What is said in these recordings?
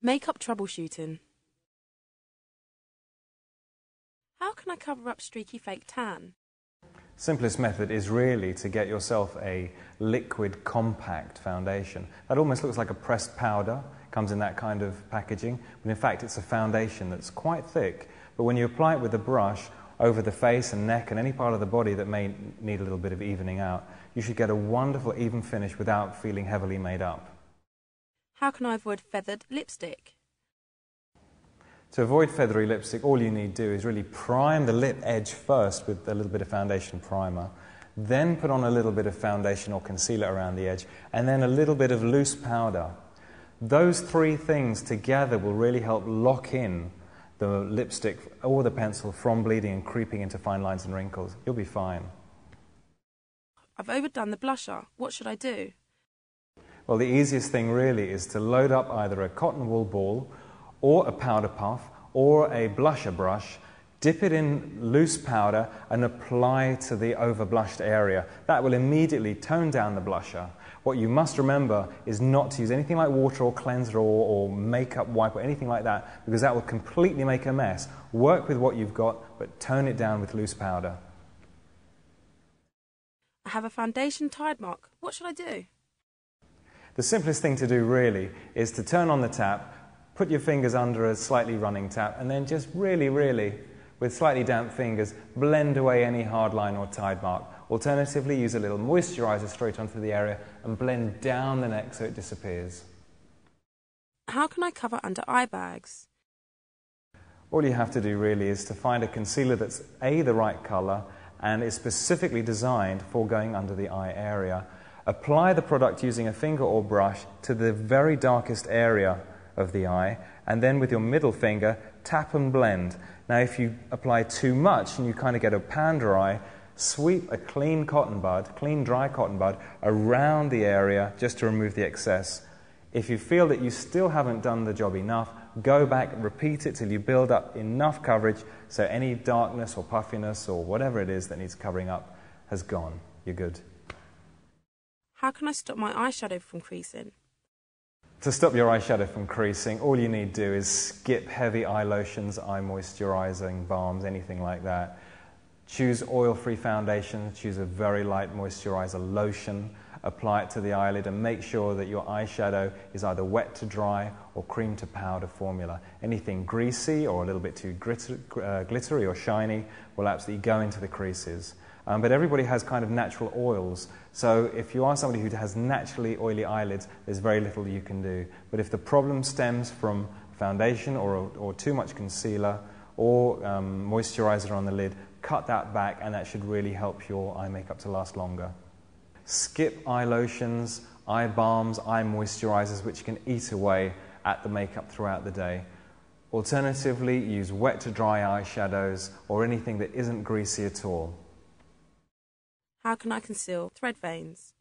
Makeup troubleshooting. How can I cover up streaky fake tan? Simplest method is really to get yourself a liquid compact foundation. That almost looks like a pressed powder, comes in that kind of packaging, but in fact it's a foundation that's quite thick, but when you apply it with a brush over the face and neck and any part of the body that may need a little bit of evening out, you should get a wonderful even finish without feeling heavily made up. How can I avoid feathered lipstick? To avoid feathery lipstick, all you need to do is really prime the lip edge first with a little bit of foundation primer, then put on a little bit of foundation or concealer around the edge, and then a little bit of loose powder. Those three things together will really help lock in the lipstick or the pencil from bleeding and creeping into fine lines and wrinkles. You'll be fine. I've overdone the blusher. What should I do? Well, the easiest thing really is to load up either a cotton wool ball or a powder puff or a blusher brush, dip it in loose powder and apply to the over-blushed area. That will immediately tone down the blusher. What you must remember is not to use anything like water or cleanser or makeup wipe or anything like that, because that will completely make a mess. Work with what you've got, but tone it down with loose powder. I have a foundation tide mark. What should I do? The simplest thing to do really is to turn on the tap, put your fingers under a slightly running tap, and then just really, with slightly damp fingers, blend away any hard line or tide mark. Alternatively, use a little moisturizer straight onto the area and blend down the neck so it disappears. How can I cover under eye bags? All you have to do really is to find a concealer that's A, the right colour, and is specifically designed for going under the eye area. Apply the product using a finger or brush to the very darkest area of the eye, and then with your middle finger, tap and blend. Now, if you apply too much and you kind of get a panda eye, sweep a clean dry cotton bud around the area just to remove the excess. If you feel that you still haven't done the job enough, go back, repeat it till you build up enough coverage so any darkness or puffiness or whatever it is that needs covering up has gone. You're good. How can I stop my eyeshadow from creasing? To stop your eyeshadow from creasing, all you need to do is skip heavy eye lotions, eye moisturizing balms, anything like that. Choose oil-free foundation, choose a very light moisturizer lotion, apply it to the eyelid and make sure that your eyeshadow is either wet to dry or cream to powder formula. Anything greasy or a little bit too glittery or shiny will absolutely go into the creases. But everybody has kind of natural oils, so if you are somebody who has naturally oily eyelids, there's very little you can do. But if the problem stems from foundation or too much concealer or moisturizer on the lid, cut that back and that should really help your eye makeup to last longer. Skip eye lotions, eye balms, eye moisturizers, which can eat away at the makeup throughout the day. Alternatively, use wet to dry eyeshadows or anything that isn't greasy at all. How can I conceal thread veins?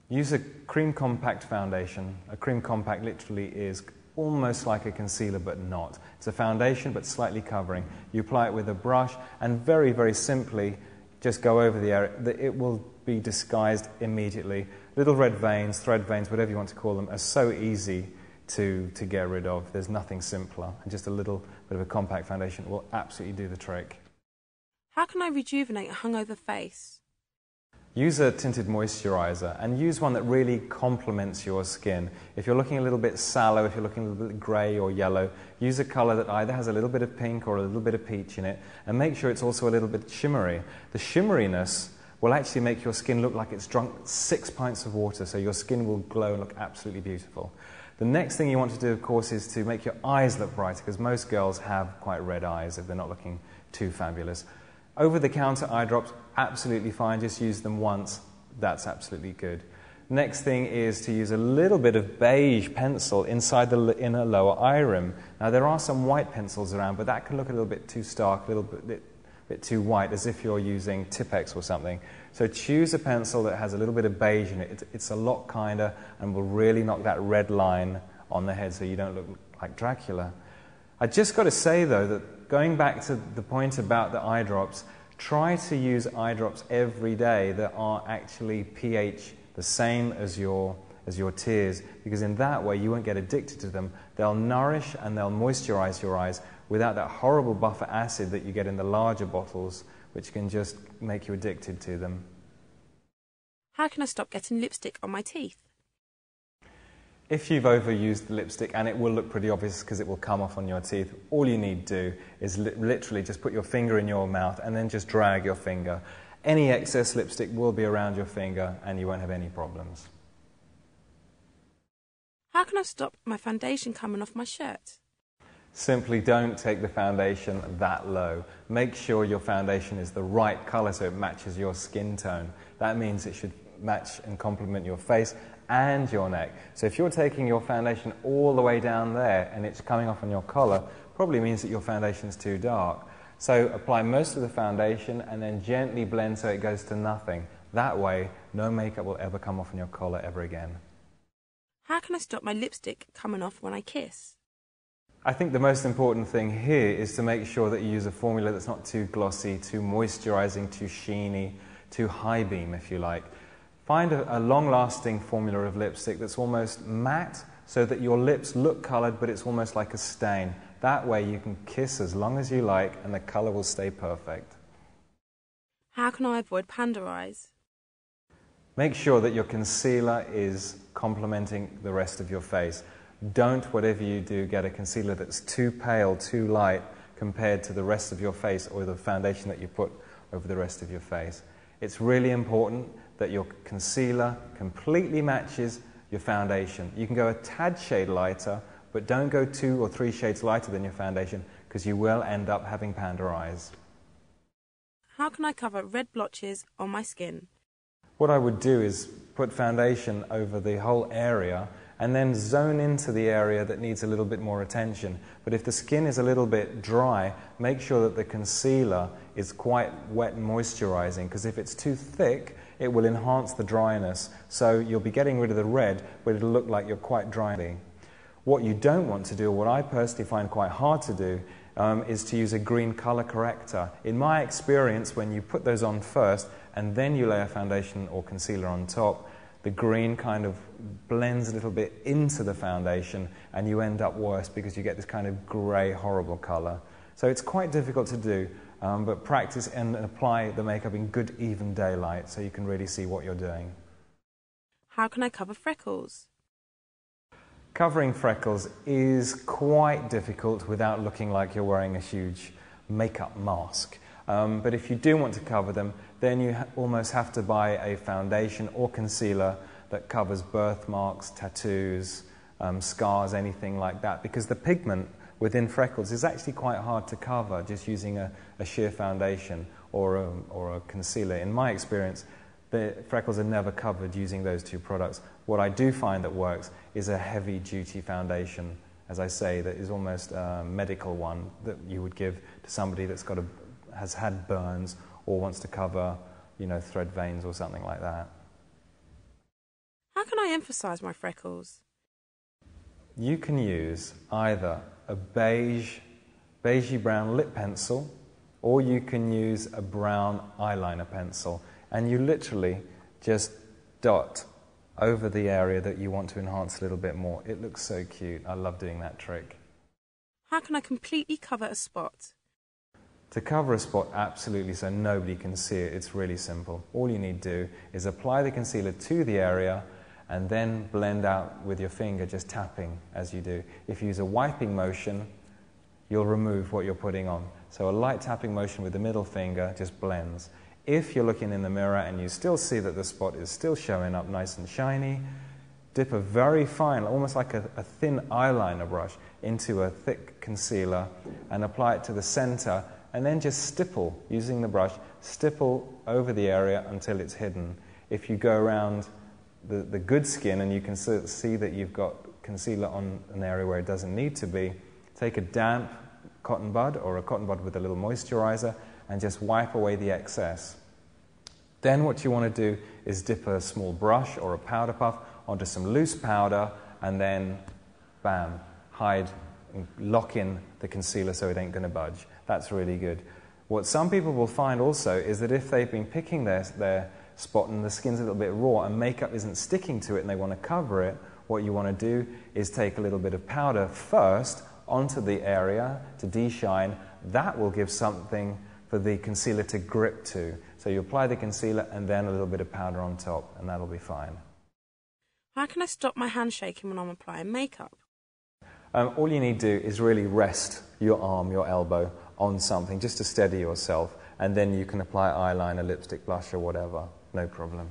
Use a cream compact foundation. A cream compact literally is almost like a concealer but not. It's a foundation but slightly covering. You apply it with a brush and very, very simply just go over the area. It will be disguised immediately. Little red veins, thread veins, whatever you want to call them, are so easy to get rid of. There's nothing simpler. And just a little bit of a compact foundation will absolutely do the trick. How can I rejuvenate a hungover face? Use a tinted moisturizer and use one that really complements your skin. If you're looking a little bit sallow, if you're looking a little bit grey or yellow, use a colour that either has a little bit of pink or a little bit of peach in it, and make sure it's also a little bit shimmery. The shimmeriness will actually make your skin look like it's drunk 6 pints of water, so your skin will glow and look absolutely beautiful. The next thing you want to do, of course, is to make your eyes look brighter, because most girls have quite red eyes if they're not looking too fabulous. Over-the-counter eye drops, absolutely fine. Just use them once. That's absolutely good. Next thing is to use a little bit of beige pencil inside the inner lower eye rim. Now, there are some white pencils around, but that can look a little bit too stark, a little bit too white, as if you're using Tipp-Ex or something. So choose a pencil that has a little bit of beige in it. It's a lot kinder and will really knock that red line on the head so you don't look like Dracula. I just got to say, though, that going back to the point about the eye drops, try to use eye drops every day that are actually pH the same as your as your tears, because in that way you won't get addicted to them. They'll nourish and they'll moisturize your eyes without that horrible buffer acid that you get in the larger bottles, which can just make you addicted to them. How can I stop getting lipstick on my teeth? If you've overused the lipstick, and it will look pretty obvious because it will come off on your teeth, all you need to do is literally just put your finger in your mouth and then just drag your finger. Any excess lipstick will be around your finger and you won't have any problems. How can I stop my foundation coming off my shirt? Simply don't take the foundation that low. Make sure your foundation is the right colour so it matches your skin tone. That means it should match and complement your face and your neck. So if you're taking your foundation all the way down there and it's coming off on your collar, probably means that your foundation's too dark. So apply most of the foundation and then gently blend so it goes to nothing. That way, no makeup will ever come off on your collar ever again. How can I stop my lipstick coming off when I kiss? I think the most important thing here is to make sure that you use a formula that's not too glossy, too moisturizing, too sheeny, too high beam, if you like. Find a long-lasting formula of lipstick that's almost matte so that your lips look colored, but it's almost like a stain. That way you can kiss as long as you like and the color will stay perfect. How can I avoid panda eyes? Make sure that your concealer is complementing the rest of your face. Don't, whatever you do, get a concealer that's too pale, too light compared to the rest of your face or the foundation that you put over the rest of your face. It's really important that your concealer completely matches your foundation. You can go a tad shade lighter, but don't go 2 or 3 shades lighter than your foundation because you will end up having panda eyes. How can I cover red blotches on my skin? What I would do is put foundation over the whole area and then zone into the area that needs a little bit more attention. But if the skin is a little bit dry, make sure that the concealer is quite wet and moisturizing, because if it's too thick, it will enhance the dryness. So you'll be getting rid of the red, but it'll look like you're quite dry. What you don't want to do, or what I personally find quite hard to do, is to use a green color corrector. In my experience, when you put those on first and then you lay a foundation or concealer on top, the green kind of blends a little bit into the foundation and you end up worse because you get this kind of grey, horrible color. So it's quite difficult to do, but practice and apply the makeup in good, even daylight so you can really see what you're doing. How can I cover freckles? Covering freckles is quite difficult without looking like you're wearing a huge makeup mask. But if you do want to cover them, then you almost have to buy a foundation or concealer that covers birthmarks, tattoos, scars, anything like that, because the pigment within freckles is actually quite hard to cover just using a sheer foundation or a concealer. In my experience, the freckles are never covered using those 2 products. What I do find that works is a heavy-duty foundation, as I say, that is almost a medical one that you would give to somebody that's has had burns or wants to cover, thread veins or something like that. How can I emphasise my freckles? You can use either a beigey brown lip pencil, or you can use a brown eyeliner pencil, and you literally just dot over the area that you want to enhance a little bit more. It looks so cute. I love doing that trick. How can I completely cover a spot? To cover a spot absolutely so nobody can see it, it's really simple. All you need to do is apply the concealer to the area and then blend out with your finger, just tapping as you do. If you use a wiping motion, you'll remove what you're putting on. So a light tapping motion with the middle finger just blends. If you're looking in the mirror and you still see that the spot is still showing up nice and shiny, dip a very fine, almost like a thin eyeliner brush, into a thick concealer and apply it to the center, and then just stipple, using the brush, stipple over the area until it's hidden. If you go around the good skin and you can see that you've got concealer on an area where it doesn't need to be, take a damp cotton bud or a cotton bud with a little moisturizer and just wipe away the excess. Then what you want to do is dip a small brush or a powder puff onto some loose powder and then, bam, hide and lock in the concealer so it ain't going to budge. That's really good. What some people will find also is that if they've been picking their spot and the skin's a little bit raw and makeup isn't sticking to it and they want to cover it, what you want to do is take a little bit of powder first onto the area to de-shine. That will give something for the concealer to grip to. So you apply the concealer and then a little bit of powder on top, and that'll be fine. How can I stop my hand shaking when I'm applying makeup? All you need to do is really rest your arm, your elbow on something just to steady yourself, and then you can apply eyeliner, lipstick, blush or whatever, no problem.